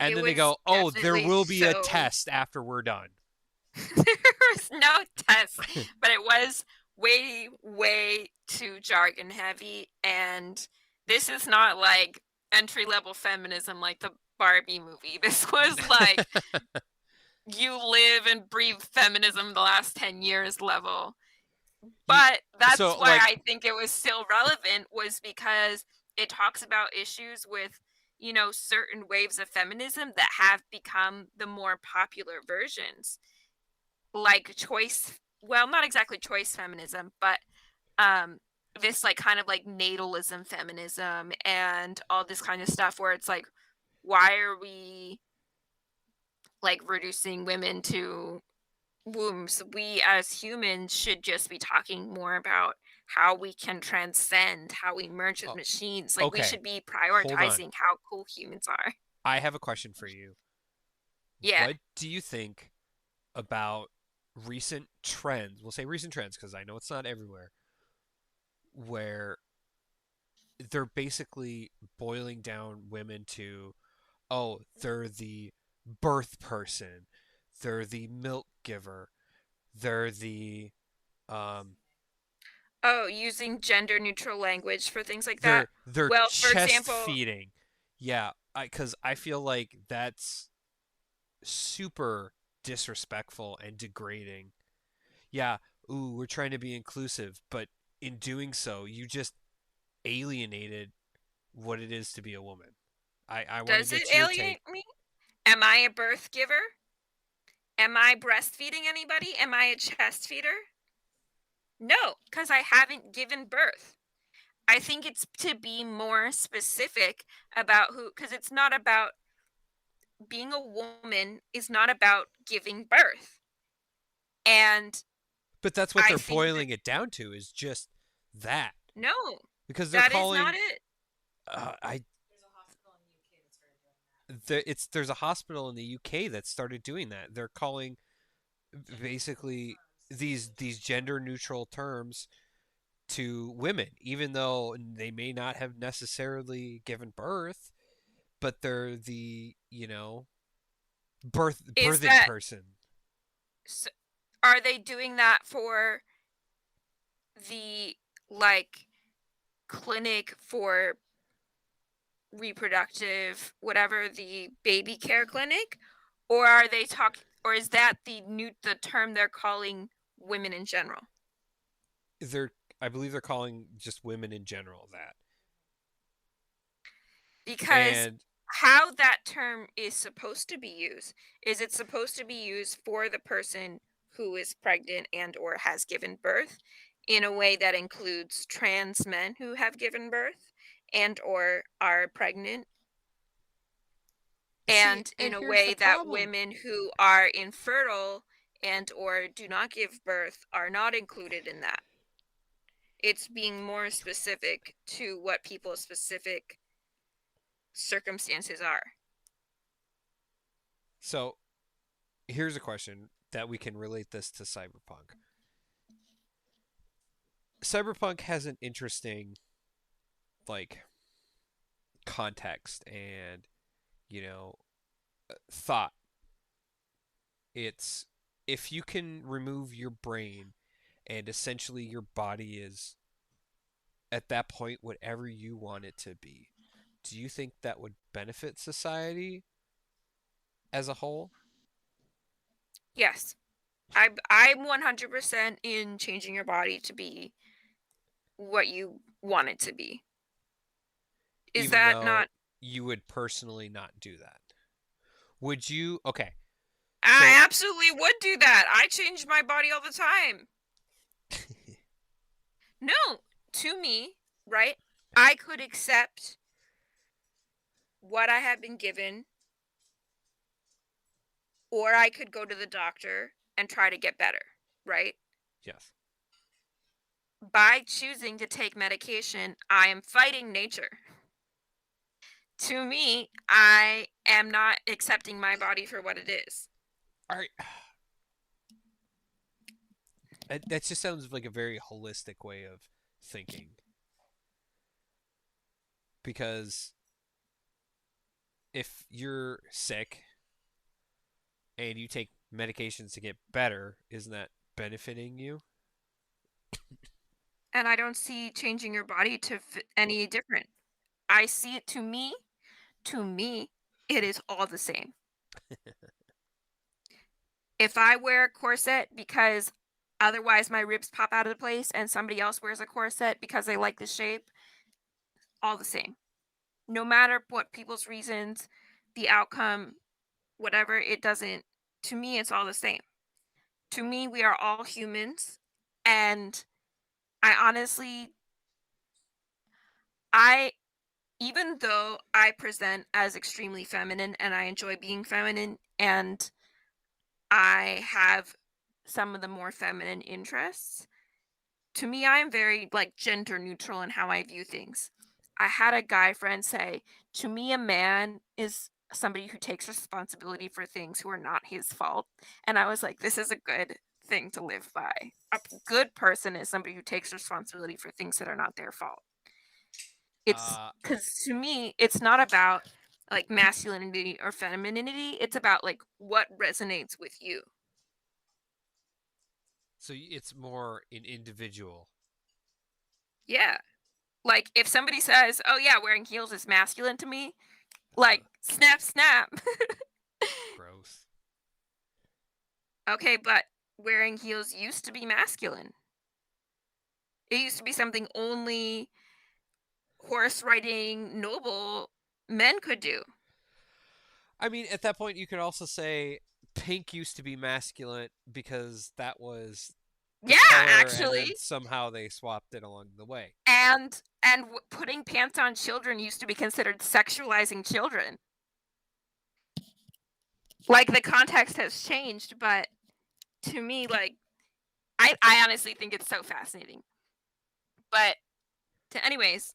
And it then they was go, oh, there definitely will be a so test after we're done. there was no test, but it was way, way too jargon heavy. And this is not like entry level feminism like the Barbie movie. This was like you live and breathe feminism the last 10 years level. you But that's so why like I think it was still relevant, was because it talks about issues with, certain waves of feminism that have become the more popular versions like choice well, not exactly choice feminism, but um this like kind of like natalism feminism and all this kind of stuff where it's like Why are we, like, reducing women to wombs? We as humans should just be talking more about how we can transcend, how we merge with Oh, machines. Like, we okay, should be hold on. prioritizing how cool humans are. I have a question for you. Yeah. What do you think about recent trends? We'll say recent trends because I know it's not everywhere, where they're basically boiling down women to, oh, they're the birth person, they're the milk giver, they're the um Oh, using gender neutral language for things like that? they're Well, for chest example, feeding. Yeah, because I feel like that's super disrespectful and degrading. Yeah, ooh, we're trying to be inclusive, but in doing so, you just alienated what it is to be a woman. I want to does it get your take. alienate me? Am I a birth giver? Am I breastfeeding anybody? Am I a chest feeder? No, because I haven't given birth. I think it's to be more specific about who, because it's not about being a woman, is not about giving birth. And But that's what I they're think that, boiling it down to is just that. no, Because they're that is not calling it. I it's there's a hospital in the UK that started doing that. They're calling basically these gender neutral terms to women, even though they may not have necessarily given birth, but they're the, Is birthing that, person. s- are they doing that for the, like, clinic for reproductive whatever, the baby care clinic, or are they talking, or is that the term they're calling women in general? They're I believe they're calling just women in general that. Because And how that term is supposed to be used is it's supposed to be used for the person who is pregnant and or has given birth in a way that includes trans men who have given birth and or are pregnant, see, and in and a here's the way that problem. women who are infertile and or do not give birth are not included in that. It's being more specific to what people's specific circumstances are. So, here's a question that we can relate this to Cyberpunk. Cyberpunk has an interesting like context and, you know, thought. It's if you can remove your brain and essentially your body is at that point whatever you want it to be, do you think that would benefit society as a whole? Yes. I'm 100% in changing your body to be what you want it to be. Is Even that though not, you would personally not do that? Would you? Okay, I so absolutely would do that. I change my body all the time. No, to me, right? I could accept what I have been given, or I could go to the doctor and try to get better, right? yes. By choosing to take medication, I am fighting nature. To me, I am not accepting my body for what it is. All right, that just sounds like a very holistic way of thinking because if you're sick and you take medications to get better, isn't that benefiting you? And I don't see changing your body to any different. I see it, to me, it is all the same. If I wear a corset because otherwise my ribs pop out of the place and somebody else wears a corset because they like the shape, all the same. No matter what people's reasons, the outcome, whatever, it doesn't, to me, it's all the same. To me, we are all humans. And I honestly, I even though I present as extremely feminine and I enjoy being feminine and I have some of the more feminine interests, to me, I am very like gender neutral in how I view things. I had a guy friend say, to me, a man is somebody who takes responsibility for things who are not his fault. And I was like, this is a good thing to live by. A good person is somebody who takes responsibility for things that are not their fault. It's Uh, because to me, it's not about like masculinity or femininity. It's about like what resonates with you. so it's more an individual. Yeah. Like if somebody says, "Oh yeah, wearing heels is masculine to me," like Ugh, snap, snap. gross. Okay, but wearing heels used to be masculine. It used to be something only horse riding noble men could do. I mean, at that point, you could also say pink used to be masculine because that was the Yeah, color, and then actually. somehow they swapped it along the way. Putting pants on children used to be considered sexualizing children. Like the context has changed, but to me, like I honestly think it's so fascinating. But anyways,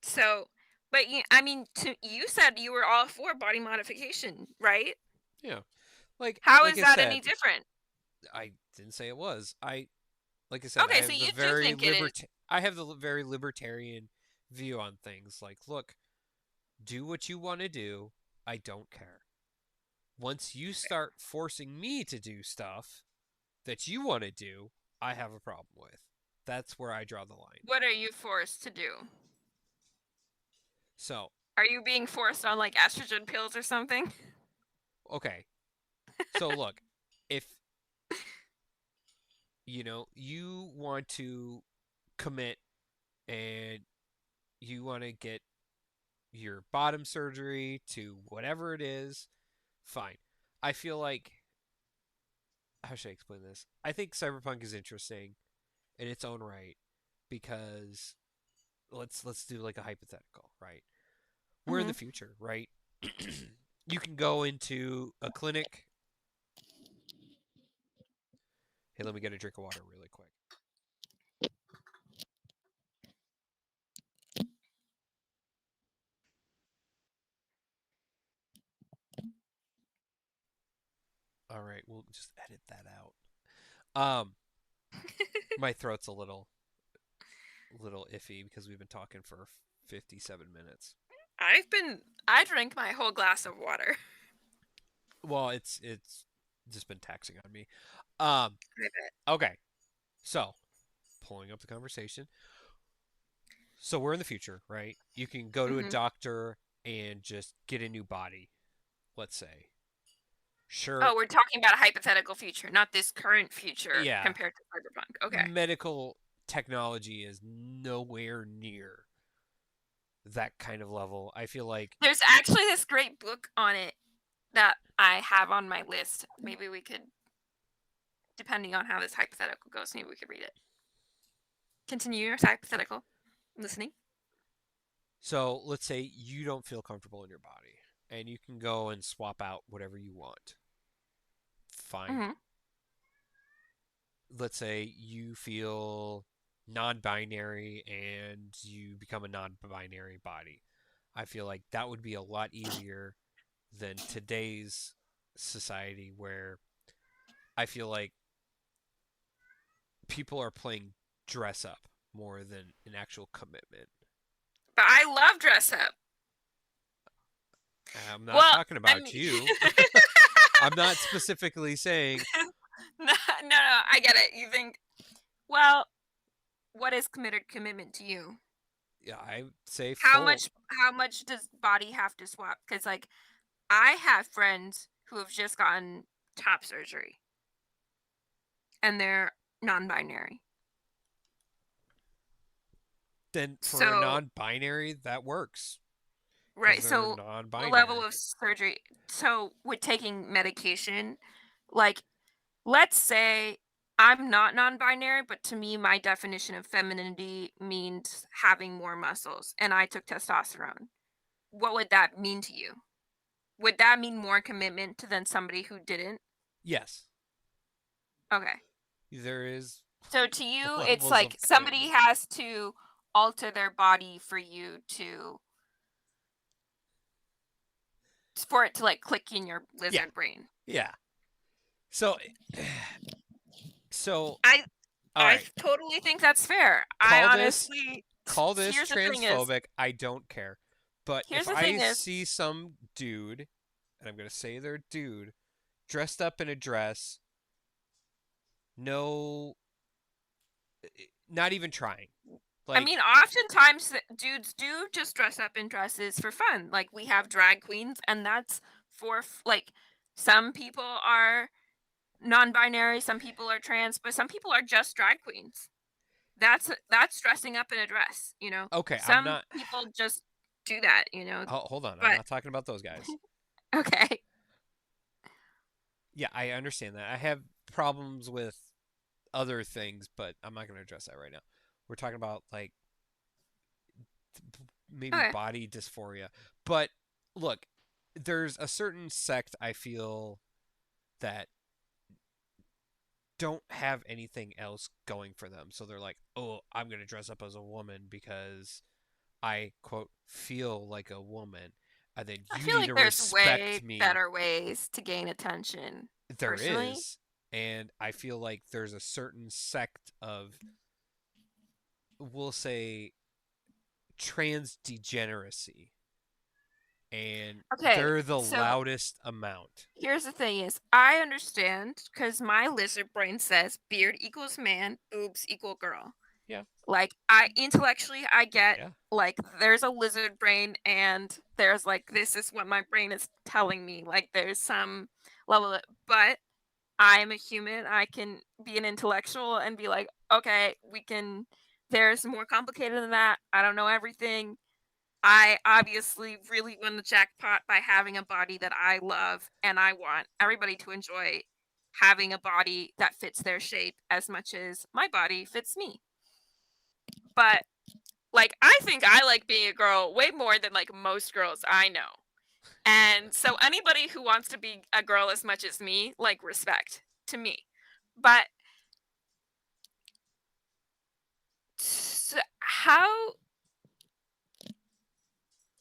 so but I mean, you said you were all for body modification, right? Yeah, like How like is I that said, any different? I didn't say it was. Like I said, I Okay, so have the you do very think it is. I have the very libertarian view on things. Like, look, do what you want to do. I don't care. Once you start forcing me to do stuff that you want to do, I have a problem with. That's where I draw the line. What are you forced to do? So, Are you being forced on like estrogen pills or something? okay. So look, if you want to commit and you want to get your bottom surgery to whatever it is, fine. I feel like, how should I explain this? I think Cyberpunk is interesting in its own right because let's do like a hypothetical, right? We're in Hmm. the future, right? You can go into a clinic. Hey, let me get a drink of water really quick. All right, we'll just edit that out. My throat's a little iffy because we've been talking for 57 minutes. I drank my whole glass of water. Well, it's just been taxing on me. Um, I bet. okay. So, pulling up the conversation. So, we're in the future, right? You can go to a Hmm. doctor and just get a new body, let's say. Sure, Oh, we're talking about a hypothetical future, not this current future yeah, compared to cyberpunk. Okay. medical technology is nowhere near that kind of level. I feel like, There's actually this great book on it that I have on my list. Maybe we could, depending on how this hypothetical goes, maybe we could read it. Continue your hypothetical. Listening. so let's say you don't feel comfortable in your body and you can go and swap out whatever you want. Fine. Hmm. Let's say you feel non-binary and you become a non-binary body. I feel like that would be a lot easier than today's society where I feel like people are playing dress up more than an actual commitment. But I love dress up. I'm not Well, talking I about mean, you. I'm not specifically saying, no, no, I get it. You think, well, what is committed commitment to you? yeah, I say How full. much how much does body have to swap? Because like I have friends who have just gotten top surgery and they're non-binary. Then for a So non-binary, that works because right, they're so what level non-binary. of surgery? So with taking medication, like let's say. I'm not non-binary, but to me, my definition of femininity means having more muscles, and I took testosterone. What would that mean to you? Would that mean more commitment to than somebody who didn't? Yes, Okay. there is So to you, it's levels like of somebody commitment. has to alter their body for you to for it to like click in your Yeah, lizard brain. yeah. So, so I all I right. totally think that's fair. I Call this honestly call this here's the thing is transphobic. I don't care. But here's if the I thing is see some dude, and I'm gonna say they're dude, dressed up in a dress, no, not even trying. I mean, Like, oftentimes dudes do just dress up in dresses for fun. Like we have drag queens, and that's for like some people are non-binary, some people are trans, but some people are just drag queens. That's dressing up in a dress, you know. okay, I'm Some not. people just do that, you know. Oh, hold on, I'm But not talking about those guys. okay, Yeah, I understand that. I have problems with other things, but I'm not gonna address that right now. We're talking about like maybe okay, body dysphoria. But look, there's a certain sect I feel that don't have anything else going for them. So they're like, oh, I'm going to dress up as a woman because I, quote, feel like a woman. And then I you feel need like to there's respect way me. better ways to gain attention. There Personally, is. And I feel like there's a certain sect of, we'll say, trans degeneracy. And okay, they're the so loudest amount. here's the thing is, I understand because my lizard brain says beard equals man, boobs equal girl. Yeah. Like, I intellectually, I get, Yeah. like, there's a lizard brain and there's, like, this is what my brain is telling me, like, there's some level of but I am a human, I can be an intellectual and be like, "Okay, we can there's more complicated than that, I don't know everything." I obviously really won the jackpot by having a body that I love, and I want everybody to enjoy having a body that fits their shape as much as my body fits me. But, like, I think I like being a girl way more than, like, most girls I know. And so anybody who wants to be a girl as much as me, like, respect to me. But how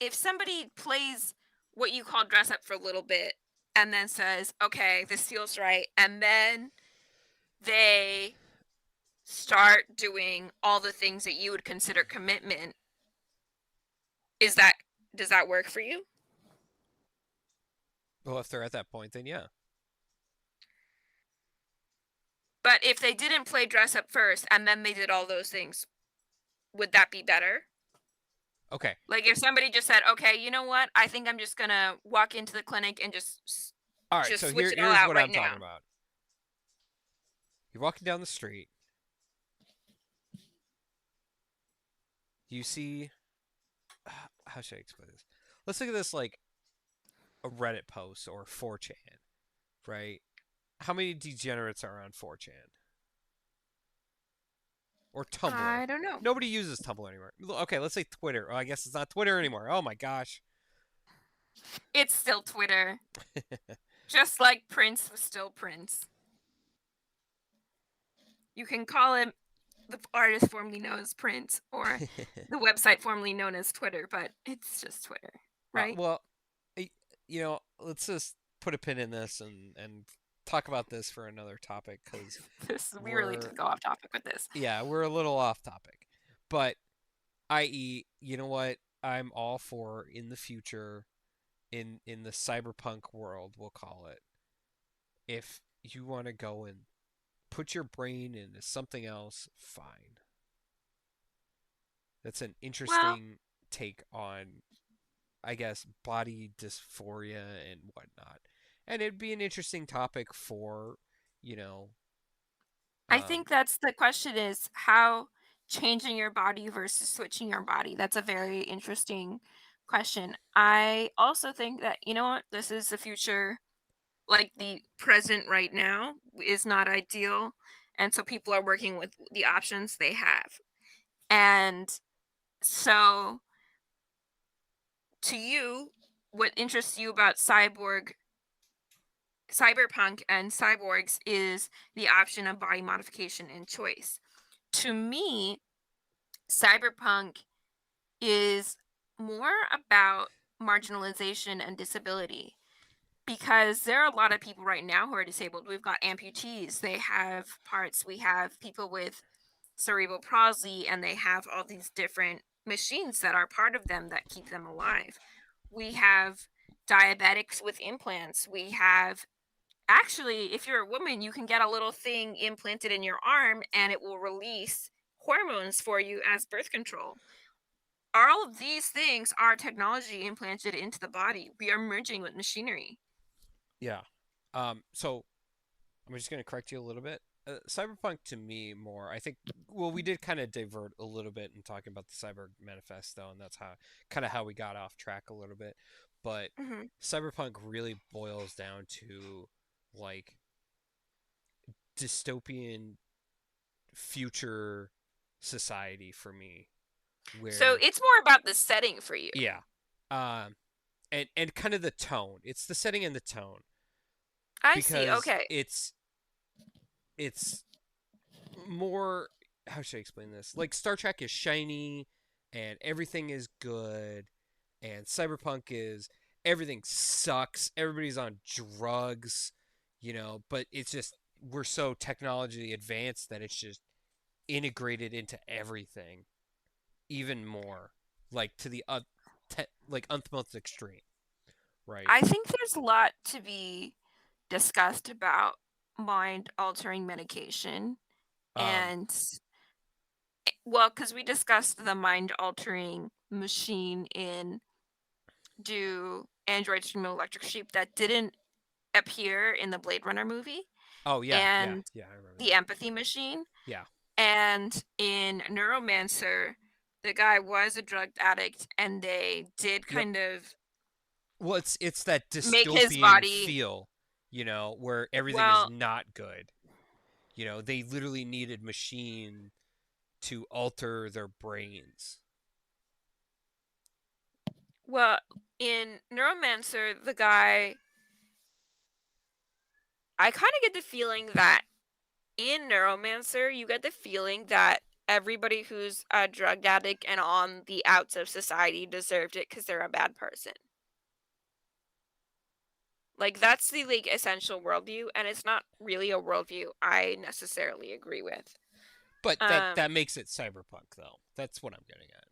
if somebody plays what you call dress up for a little bit and then says, "Okay, this feels right," and then they start doing all the things that you would consider commitment, is that does that work for you? Well, if they're at that point, then yeah. But if they didn't play dress up first and then they did all those things, would that be better? Okay. Like if somebody just said, "Okay, you know what? I think I'm just gonna walk into the clinic and All right. just So switch it all here's out what right I'm now." talking about. You're walking down the street. You see, how should I explain this? Let's look at this like a Reddit post or 4chan, right? How many degenerates are on 4chan or Tumblr? I don't know. Nobody uses Tumblr anymore. Okay, let's say Twitter. Oh, I guess it's not Twitter anymore. Oh my gosh. It's still Twitter. Just like Prince was still Prince. You can call him the artist formerly known as Prince or the website formerly known as Twitter, but it's just Twitter, right? Well, let's just put a pin in this and talk about this for another topic because This we really we're did go off topic with this. yeah we're a little off topic, but i.e., you know what? I'm all for in the future, in the cyberpunk world, we'll call it. If you want to go and put your brain into something else, fine. That's an Well, interesting take on, I guess, body dysphoria and whatnot. And it'd be an interesting topic for, you know, I think um, that's the question is how changing your body versus switching your body. That's a very interesting question. I also think that, you know what, this is the future, like the present right now is not ideal. and so people are working with the options they have. And so, to you, what interests you about cyberpunk and cyborgs is the option of body modification and choice. To me, cyberpunk is more about marginalization and disability, because there are a lot of people right now who are disabled. We've got amputees, they have parts, we have people with cerebral palsy, and they have all these different machines that are part of them that keep them alive. We have diabetics with implants. We have, actually, if you're a woman, you can get a little thing implanted in your arm and it will release hormones for you as birth control. All of these things are technology implanted into the body. We are merging with machinery. Yeah. So I'm just going to correct you a little bit. Cyberpunk to me more, I think, well, we did kind of divert a little bit in talking about the Cyber Manifesto, and that's how kind of how we got off track a little bit. But Hmm. Cyberpunk really boils down to like dystopian future society for me, So where it's more about the setting for you. yeah, um, and kind of the tone. It's the setting and the tone I see. because Okay. it's more, how should I explain this? Like Star Trek is shiny and everything is good, and Cyberpunk is everything sucks. Everybody's on drugs, but it's just we're so technology advanced that it's just integrated into everything even more, like to the like utmost extreme, right? I think there's a lot to be discussed about mind altering medication. Um, And, well, because we discussed the mind altering machine in Do Androids Dream of Electric Sheep that didn't appear in the Blade Runner movie, oh yeah, yeah, and yeah, I remember the that. empathy machine. Yeah. And in Neuromancer, the guy was a drug addict, and they did Yep. kind of Well, it's that make his dystopian body, feel, where everything is well, not good. They literally needed machine to alter their brains. well, in Neuromancer, the guy, I kind of get the feeling that in Neuromancer, you get the feeling that everybody who's a drug addict and on the outs of society deserved it because they're a bad person. Like, that's the, like, essential worldview, and it's not really a worldview I necessarily agree with. But that Um, that makes it cyberpunk though. That's what I'm getting at.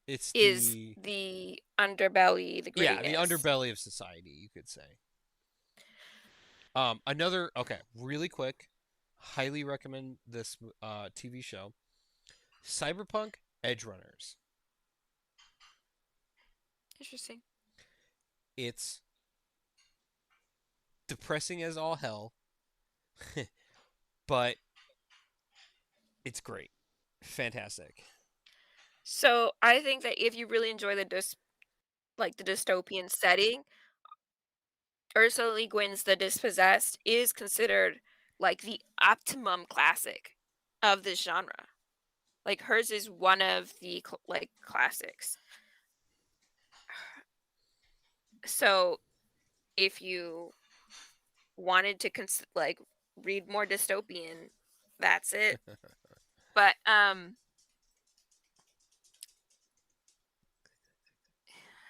It's is the the underbelly, the yeah, the grittiness. underbelly of society, you could say. Another okay, really quick, highly recommend this TV show, Cyberpunk Edge Runners. Interesting. It's depressing as all hell, but it's great. Fantastic. So I think that if you really enjoy like the dystopian setting, Ursula Le Guin's The Dispossessed is considered like the optimum classic of this genre. Like, hers is one of the like classics. So if you wanted to like read more dystopian, that's it. But I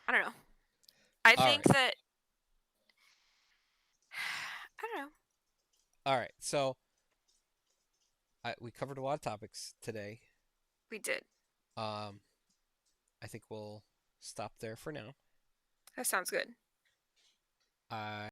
don't know. I All think right. that I don't know. All right. So we covered a lot of topics today. We did. Um, I think we'll stop there for now. That sounds good. I